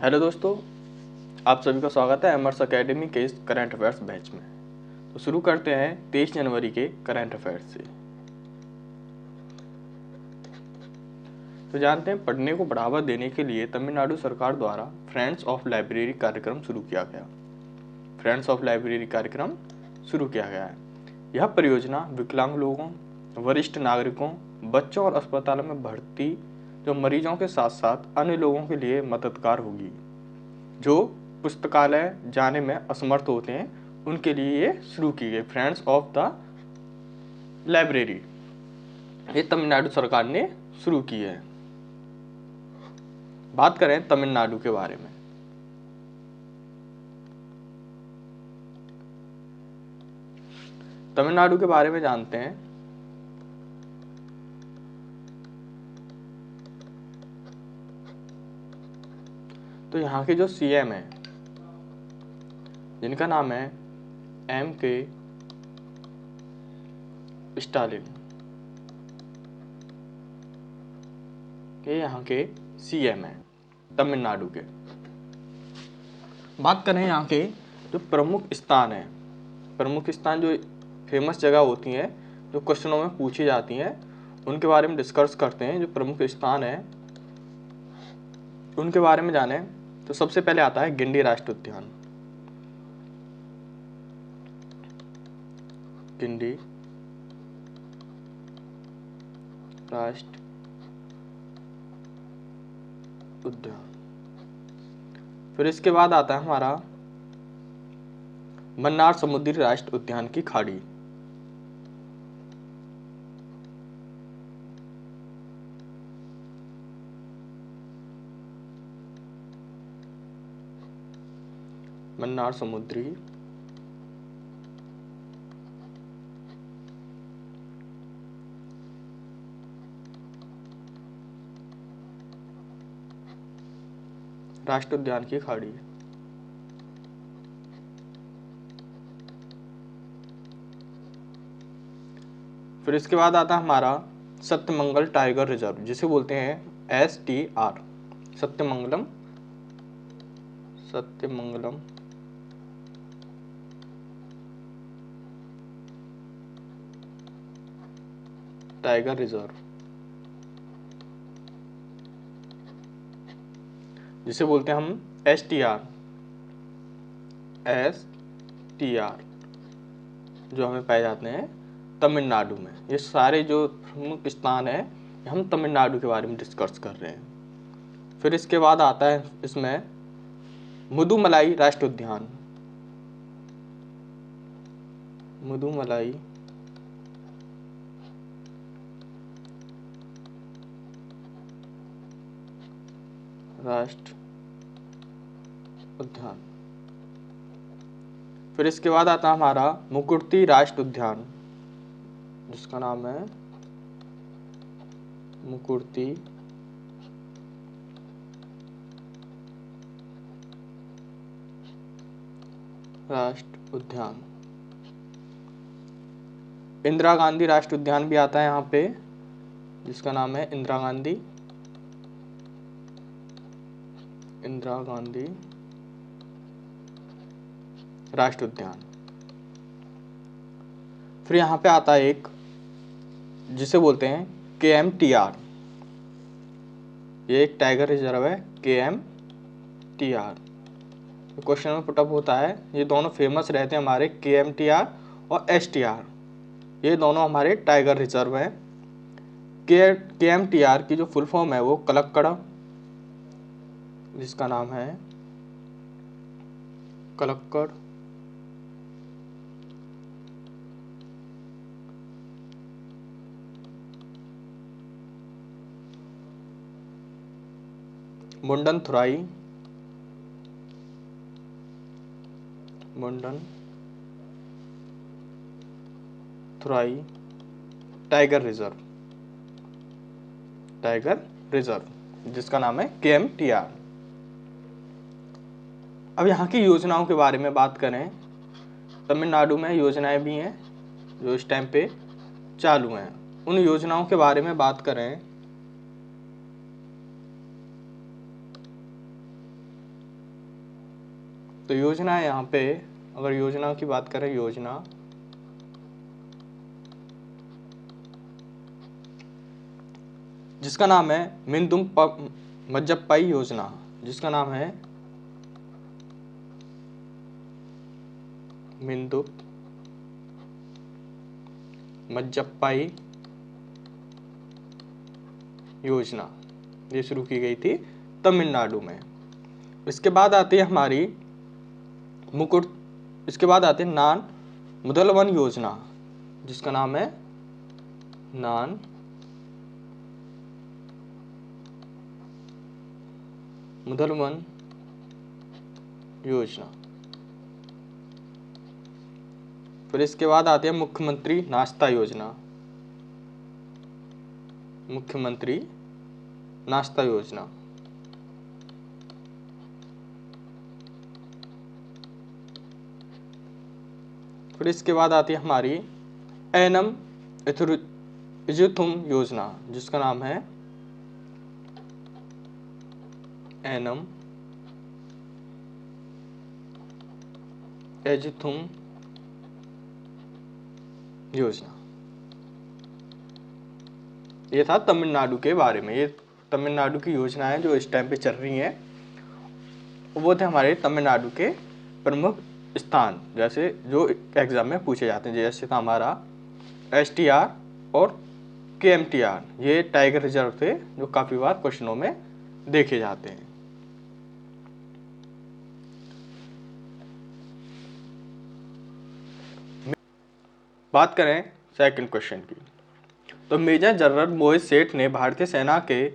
Hello दोस्तों, आप सभी का स्वागत है एमर्स एकेडमी के इस करंट अफेयर्स बैच में। तो शुरू करते हैं 23 जनवरी के करंट अफेयर्स से। तो जानते हैं, पढ़ने को बढ़ावा देने के लिए तमिलनाडु सरकार द्वारा फ्रेंड्स ऑफ लाइब्रेरी कार्यक्रम शुरू किया गया। फ्रेंड्स ऑफ लाइब्रेरी कार्यक्रम शुरू किया गया है। यह परियोजना विकलांग लोगों, वरिष्ठ नागरिकों, बच्चों और अस्पतालों में भर्ती जो मरीजों के साथ साथ अन्य लोगों के लिए मददगार होगी जो पुस्तकालय जाने में असमर्थ होते हैं, उनके लिए ये शुरू की गई। फ्रेंड्स ऑफ द लाइब्रेरी ये तमिलनाडु सरकार ने शुरू की है। बात करें तमिलनाडु के बारे में, तमिलनाडु के बारे में जानते हैं। तो यहाँ के जो सीएम हैं, जिनका नाम है M.K. स्टालिन, ये यहाँ के सीएम हैं तमिलनाडु के। बात करें यहाँ के जो प्रमुख स्थान हैं, प्रमुख स्थान जो फेमस जगह होती हैं जो क्वेश्चनों में पूछी जाती हैं, उनके बारे में डिस्कस करते हैं। जो प्रमुख स्थान है उनके बारे में जाने तो सबसे पहले आता है गिंडी राष्ट्रीय उद्यान। गिंडी राष्ट्रीय उद्यान। फिर इसके बाद आता है हमारा मन्नार समुद्री राष्ट्रीय उद्यान की खाड़ी। मन्नार समुद्री राष्ट्रीय उद्यान की खाड़ी। फिर इसके बाद आता है हमारा सत्यमंगल टाइगर रिजर्व, जिसे बोलते हैं STR, सत्यमंगलम टाइगर रिजर्व, जिसे बोलते हैं हम STR, जो हमें पाए जाते हैं तमिलनाडु में। ये सारे जो प्रमुख स्थान है हम तमिलनाडु के बारे में डिस्कस कर रहे हैं। फिर इसके बाद आता है इसमें मुदुमलाई राष्ट्रीय उद्यान। मुदुमलाई राष्ट्रीय उद्यान। फिर इसके बाद आता है हमारा मुकुर्ती राष्ट्रीय उद्यान, जिसका नाम है मुकुर्ती राष्ट्रीय उद्यान। इंदिरा गांधी राष्ट्रीय उद्यान भी आता है यहाँ पे, जिसका नाम है इंदिरा गांधी राष्ट्रीय उद्यान। फिर यहाँ पे आता है एक जिसे बोलते हैं KMTR, ये एक टाइगर रिजर्व है KMTR। क्वेश्चन में पुटअप होता है, ये दोनों फेमस रहते हैं हमारे KMTR और STR, ये दोनों हमारे टाइगर रिजर्व हैं। KMTR की जो फुल फॉर्म है वो कलक्कड़, जिसका नाम है कलक्कड़ मुंडनथुराई टाइगर रिजर्व, जिसका नाम है KMTR। अब यहाँ की योजनाओं के बारे में बात करें, तमिलनाडु में योजनाएं भी हैं जो इस टाइम पे चालू हैं। उन योजनाओं के बारे में बात करें तो योजना है यहाँ पे, अगर योजना की बात करें, योजना जिसका नाम है मिंदुम मज्जप्पाई योजना, जिसका नाम है मिंदुम मज्जप्पाई योजना, ये शुरू की गई थी तमिलनाडु में। इसके बाद आती है हमारी इसके बाद आती है नान मुदलवन योजना, जिसका नाम है नान मुदलवन योजना। फिर इसके बाद आती है मुख्यमंत्री नाश्ता योजना, मुख्यमंत्री नाश्ता योजना। फिर इसके बाद आती है हमारी एनम इजुथुम योजना, जिसका नाम है एनम एजुथुम योजना। ये था तमिलनाडु के बारे में। ये तमिलनाडु की योजनाएं जो इस टाइम पे चल रही हैं, वो थे हमारे तमिलनाडु के प्रमुख स्थान, जैसे जो एग्जाम में पूछे जाते हैं। जैसे था हमारा STR और KMTR, ये टाइगर रिजर्व थे जो काफी बार क्वेश्चनों में देखे जाते हैं। बात करें सेकंड क्वेश्चन की, तो मेजर जनरल मोहित सेठ ने भारतीय सेना के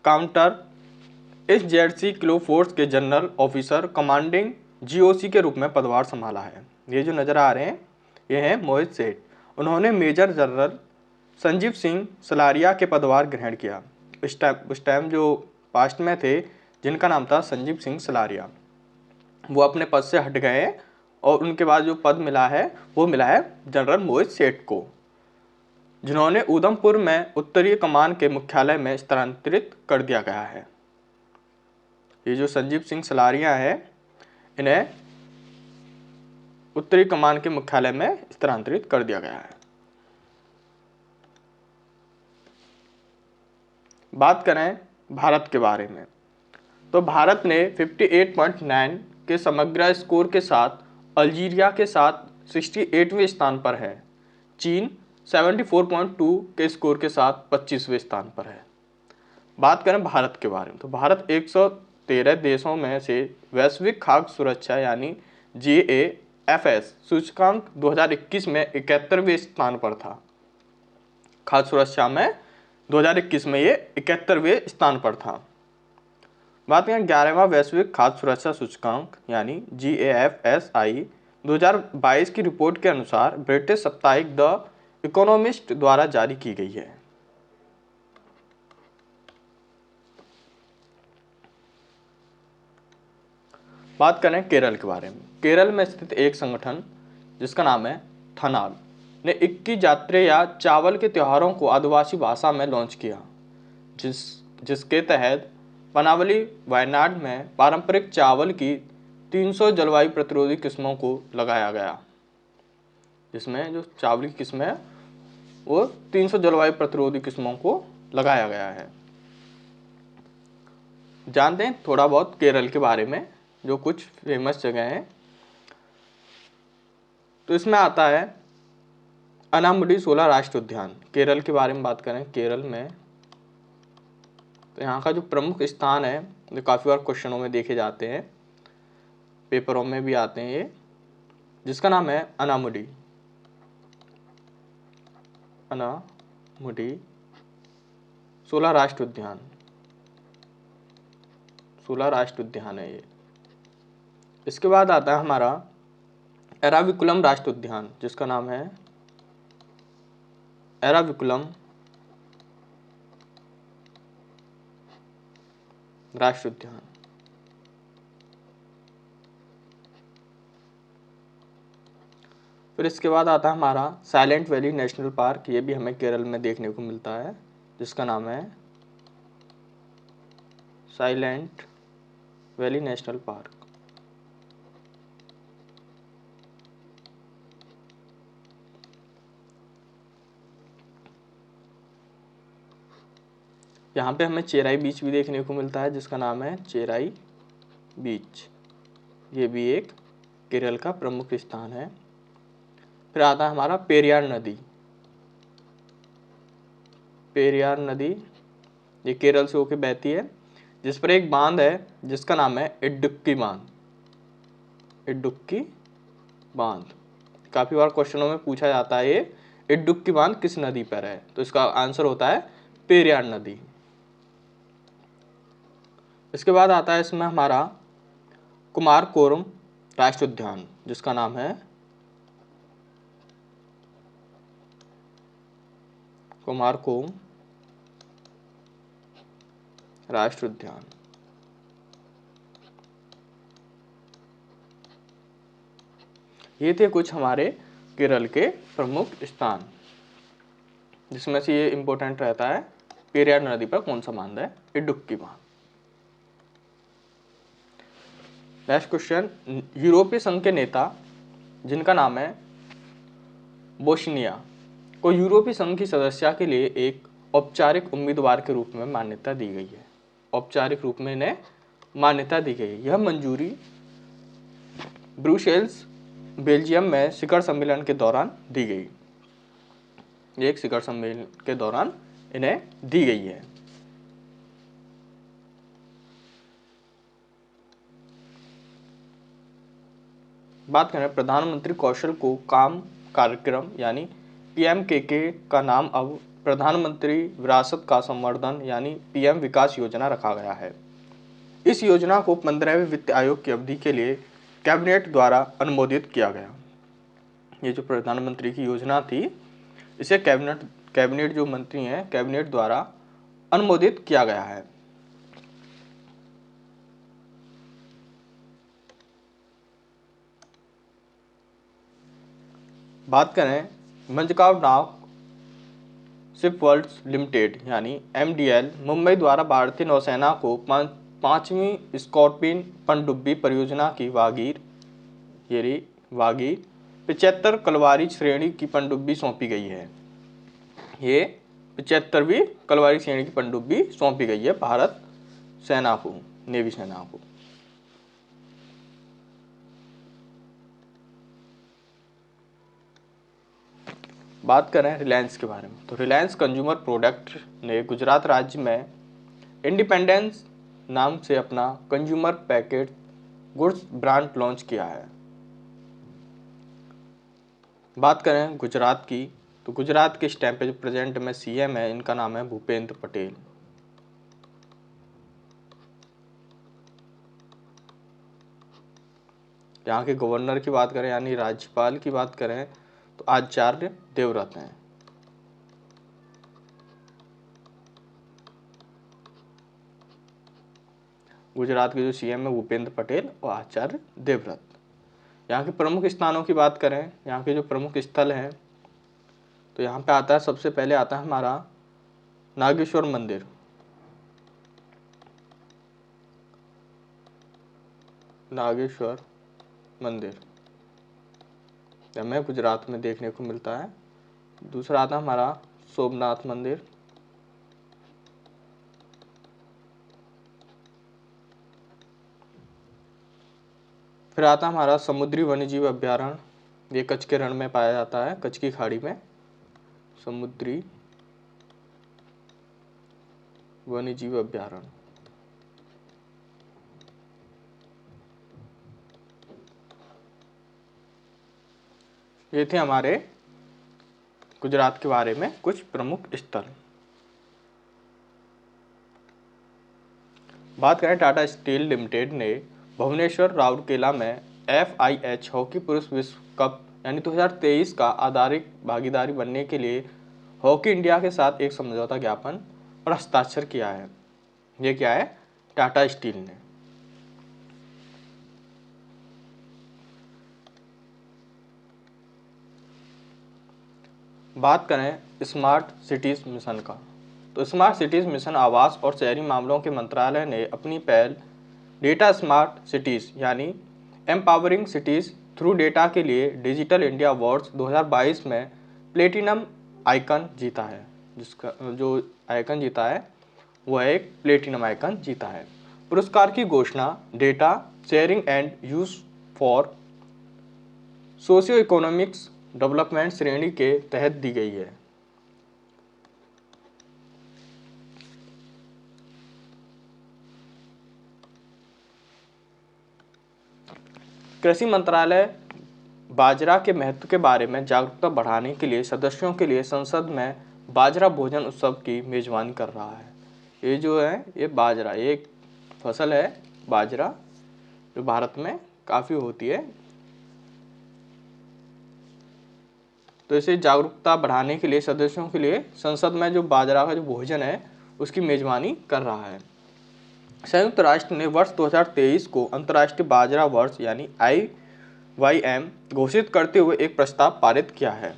काउंटर SZC किलो फोर्स के जनरल ऑफिसर कमांडिंग GOC के रूप में पदभार संभाला है। ये जो नजर आ रहे हैं, ये हैं मोहित सेठ। उन्होंने मेजर जनरल संजीव सिंह सलारिया के पदभार ग्रहण किया। उस टाइम जो पास्ट में थे, जिनका नाम था संजीव सिंह सलारिया, वो अपने पद से हट गए और उनके बाद जो पद मिला है वो मिला है जनरल मोहित सेठ को, जिन्होंने उधमपुर में उत्तरीय कमान के मुख्यालय में स्थानांतरित कर दिया गया है। ये जो संजीव सिंह सलारिया है, इन्हें उत्तरी कमान के मुख्यालय में स्थानांतरित कर दिया गया है। बात करें भारत के बारे में, तो भारत ने 58.9 के समग्र स्कोर के साथ अल्जीरिया के साथ 68वें स्थान पर है। चीन 74.2 के स्कोर के साथ 25वें स्थान पर है। बात करें भारत के बारे में, तो भारत 113 देशों में से वैश्विक खाद्य सुरक्षा यानी GAFS सूचकांक 2021 में 71वें स्थान पर था। खाद्य सुरक्षा में 2021 में ये 71वें स्थान पर था। बात करें 11वां वैश्विक खाद्य सुरक्षा सूचकांक यानी GAFSI 2022 की रिपोर्ट के अनुसार ब्रिटिश साप्ताहिक द इकोनॉमिस्ट द्वारा जारी की गई है। बात करें केरल के बारे में, केरल में स्थित एक संगठन जिसका नाम है थनाल ने 21 जात्रे या चावल के त्योहारों को आदिवासी भाषा में लॉन्च किया, जिसके तहत बनावली वायनाड में पारंपरिक चावल की 300 जलवायु प्रतिरोधी किस्मों को लगाया गया। जिसमें जो चावल की किस्में है वो 300 जलवायु प्रतिरोधी किस्मों को लगाया गया है। जानते हैं थोड़ा बहुत केरल के बारे में, जो कुछ फेमस जगह हैं। तो इसमें आता है अनामुडी 16 राष्ट्रीय उद्यान। केरल के बारे में बात करें, केरल में तो यहाँ का जो प्रमुख स्थान है, जो काफ़ी बार क्वेश्चनों में देखे जाते हैं, पेपरों में भी आते हैं ये, जिसका नाम है अनामुडी 16 राष्ट्रीय उद्यान। 16 राष्ट्रीय उद्यान है ये। इसके बाद आता है हमारा एराविकुलम राष्ट्रीय उद्यान, जिसका नाम है एराविकुलम राष्ट्रीय उद्यान। फिर इसके बाद आता है हमारा साइलेंट वैली नेशनल पार्क। ये भी हमें केरल में देखने को मिलता है, जिसका नाम है साइलेंट वैली नेशनल पार्क। यहाँ पे हमें चेराई बीच भी देखने को मिलता है जिसका नाम है चेराई बीच, ये भी एक केरल का प्रमुख स्थान है। फिर आता है हमारा पेरियार नदी। पेरियार नदी ये केरल से होकर बहती है, जिस पर एक बांध है जिसका नाम है इडुक्की बांध। इडुक्की बांध काफी बार क्वेश्चनों में पूछा जाता है, ये इडुक्की बांध किस नदी पर है, तो इसका आंसर होता है पेरियार नदी। इसके बाद आता है इसमें हमारा कुमारकोरम राष्ट्रीय उद्यान, जिसका नाम है कुमारकोरम राष्ट्रीय उद्यान। ये थे कुछ हमारे केरल के प्रमुख स्थान, जिसमें से ये इंपॉर्टेंट रहता है पेरियार नदी पर कौन सा बांध है, इडुक्की बांध। नेक्स्ट क्वेश्चन, यूरोपीय संघ के नेता जिनका नाम है बोस्निया को यूरोपीय संघ की सदस्यता के लिए एक औपचारिक उम्मीदवार के रूप में मान्यता दी गई है। औपचारिक रूप में इन्हें मान्यता दी गई है। यह मंजूरी ब्रुसेल्स बेल्जियम में शिखर सम्मेलन के दौरान दी गई। एक शिखर सम्मेलन के दौरान इन्हें दी गई है। बात करें प्रधानमंत्री कौशल को काम कार्यक्रम यानी PMKK का नाम अब प्रधानमंत्री विरासत का संवर्धन यानी PM विकास योजना रखा गया है। इस योजना को 15वें वित्त आयोग की अवधि के लिए कैबिनेट द्वारा अनुमोदित किया गया। ये जो प्रधानमंत्री की योजना थी, इसे कैबिनेट जो मंत्री हैं कैबिनेट द्वारा अनुमोदित किया गया है। बात करें मजगांव नाव शिप वर्ल्ड्स लिमिटेड यानी MDL मुंबई द्वारा भारतीय नौसेना को 5वीं स्कॉर्पिन पनडुब्बी परियोजना की वागीर 75 कलवारी श्रेणी की पनडुब्बी सौंपी गई है। ये 75वीं कलवारी श्रेणी की पनडुब्बी सौंपी गई है भारत सेना को, नेवी सेना को। बात करें रिलायंस के बारे में, तो रिलायंस कंज्यूमर प्रोडक्ट ने गुजरात राज्य में इंडिपेंडेंस नाम से अपना consumer packet goods brand launch किया है। बात करें गुजरात की, तो गुजरात के इस टाइम पे जो प्रेजेंट में CM है, इनका नाम है भूपेंद्र पटेल। यहाँ के गवर्नर की बात करें यानी राज्यपाल की बात करें तो आचार्य देवव्रत हैं। गुजरात के जो CM है भूपेंद्र पटेल और आचार्य देवव्रत। यहाँ के प्रमुख स्थानों की बात करें, यहाँ के जो प्रमुख स्थल हैं, तो यहाँ पे आता है सबसे पहले आता है हमारा नागेश्वर मंदिर। नागेश्वर मंदिर हमें गुजरात में देखने को मिलता है। दूसरा आता है हमारा सोमनाथ मंदिर। फिर आता है हमारा समुद्री वन्यजीव अभ्यारण्य, ये कच्छ के रण में पाया जाता है, कच्छ की खाड़ी में समुद्री वन्यजीव अभ्यारण्य। ये थे हमारे गुजरात के बारे में कुछ प्रमुख स्थल। बात करें टाटा स्टील लिमिटेड ने भुवनेश्वर राउरकेला में FIH हॉकी पुरुष विश्व कप यानी 2023 का आधारिक भागीदारी बनने के लिए हॉकी इंडिया के साथ एक समझौता ज्ञापन पर हस्ताक्षर किया है। ये क्या है, टाटा स्टील ने। बात करें स्मार्ट सिटीज मिशन का, तो स्मार्ट सिटीज मिशन आवास और शहरी मामलों के मंत्रालय ने अपनी पहल डेटा स्मार्ट सिटीज यानी एम्पावरिंग सिटीज थ्रू डेटा के लिए डिजिटल इंडिया अवार्ड्स 2022 में प्लेटिनम आइकन जीता है। जिसका जो आइकन जीता है वह एक प्लेटिनम आइकन जीता है। पुरस्कार की घोषणा data sharing and use for socio economics development श्रेणी के तहत दी गई है। कृषि मंत्रालय बाजरा के महत्व के बारे में जागरूकता बढ़ाने के लिए सदस्यों के लिए संसद में बाजरा भोजन उत्सव की मेजबानी कर रहा है। ये जो है ये बाजरा, ये एक फसल है बाजरा, जो भारत में काफ़ी होती है। तो इसे जागरूकता बढ़ाने के लिए सदस्यों के लिए संसद में जो बाजरा का जो भोजन है उसकी मेजबानी कर रहा है। संयुक्त राष्ट्र ने वर्ष 2023 को अंतर्राष्ट्रीय बाजरा वर्ष यानी IYM घोषित करते हुए एक प्रस्ताव पारित किया है।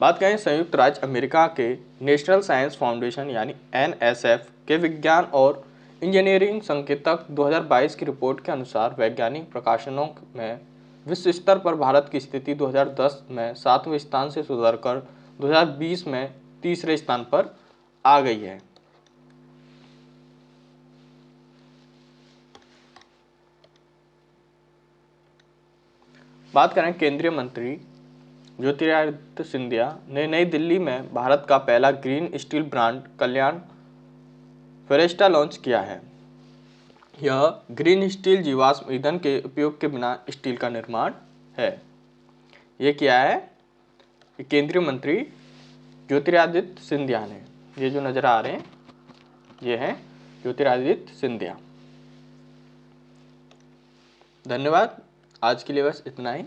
बात करें संयुक्त राज्य अमेरिका के नेशनल साइंस फाउंडेशन यानी NSF के विज्ञान और इंजीनियरिंग संकेतक 2022 की रिपोर्ट के अनुसार वैज्ञानिक प्रकाशनों में विश्व स्तर पर भारत की स्थिति 2010 में 7वें स्थान से सुधरकर 2020 में तीसरे स्थान पर आ गई है। बात करें केंद्रीय मंत्री ज्योतिरादित्य सिंधिया ने नई दिल्ली में भारत का पहला ग्रीन स्टील ब्रांड कल्याण फेरेस्टा लॉन्च किया है। यह ग्रीन स्टील जीवाश्म ईंधन के उपयोग के बिना स्टील का निर्माण है। ये क्या है? केंद्रीय मंत्री ज्योतिरादित्य सिंधिया ने, ये जो नजर आ रहे हैं ये हैं ज्योतिरादित्य सिंधिया। धन्यवाद, आज के लिए बस इतना ही।